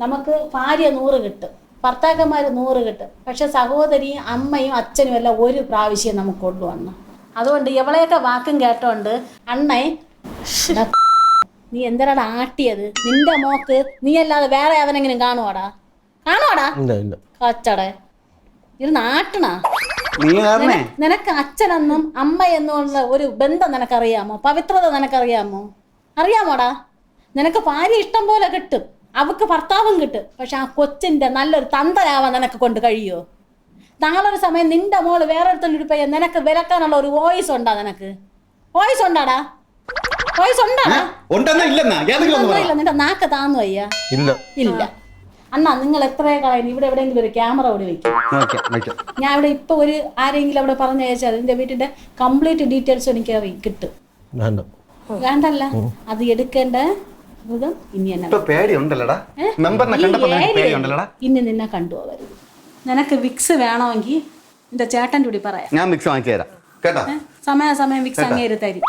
നമുക്ക് ഭാര്യ 100 കിട്ടും, ഭർത്താക്കന്മാർ 100 കിട്ടും. പക്ഷെ സഹോദരിയും അമ്മയും അച്ഛനും എല്ലാം ഒരു പ്രാവശ്യം നമുക്ക് കൊണ്ടുവന്നു. അതുകൊണ്ട് എവളെയൊക്കെ വാക്കും കേട്ടോണ്ട് അണ്ണേ നീ എന്തിനാണ് ആട്ടിയത്? നിന്റെ മോക്ക് നീ അല്ലാതെ വേറെ അവനെങ്കിലും കാണുവാടാ? കച്ചടേ ഇത് നാട്ടണ. നിനക്ക് അച്ഛനെന്നും അമ്മ എന്നുള്ള ഒരു ബന്ധം നിനക്കറിയാമോ? പവിത്രത നിനക്കറിയാമോ? അറിയാമോടാ? നിനക്ക് ഭാര്യ ഇഷ്ടം പോലെ കിട്ടും, അവക്ക് ഭർത്താവും കിട്ടും. പക്ഷെ ആ കൊച്ചിന്റെ നല്ലൊരു തന്തനാവാൻ നിനക്ക് കൊണ്ട് കഴിയോ? നാളൊരു സമയം നിന്റെ മോള് വേറെ ഒരു നിനക്ക് വിലക്കാനുള്ള ഒരു വോയിസ് ഉണ്ടാ? നിനക്ക് വോയിസ് ഉണ്ടാടാ? വോയിസ് ഉണ്ടാടാ? നിന്റെ നാക്ക് താന്നു വയ്യ? ഇല്ല. അണ്ണാ നിങ്ങൾ എത്രയോ കളയുന്നു. ഇവിടെ എവിടെയെങ്കിലും ഒരു ക്യാമറ ഇവിടെ വെക്കും. ഞാൻ ഇവിടെ ഇപ്പൊ ഒരു ആരെങ്കിലും അവിടെ പറഞ്ഞു അയച്ചാൽ എന്റെ വീട്ടിന്റെ കംപ്ലീറ്റ് ഡീറ്റെയിൽസ് എനിക്ക് കിട്ടും. വേണ്ടല്ല, അത് എടുക്കേണ്ട ഇനി ഇനി നിന്നെ കണ്ടുപോകരുത്. നിനക്ക് വിക്സ് വേണമെങ്കിൽ എന്റെ ചേട്ടൻ്റെ കൂടി പറയാം. ഞാൻ വിക്സ് വാങ്ങിച്ചു തരാം കേട്ടോ. സമയാസമയം വിക്സ് അങ്ങേര് തരും.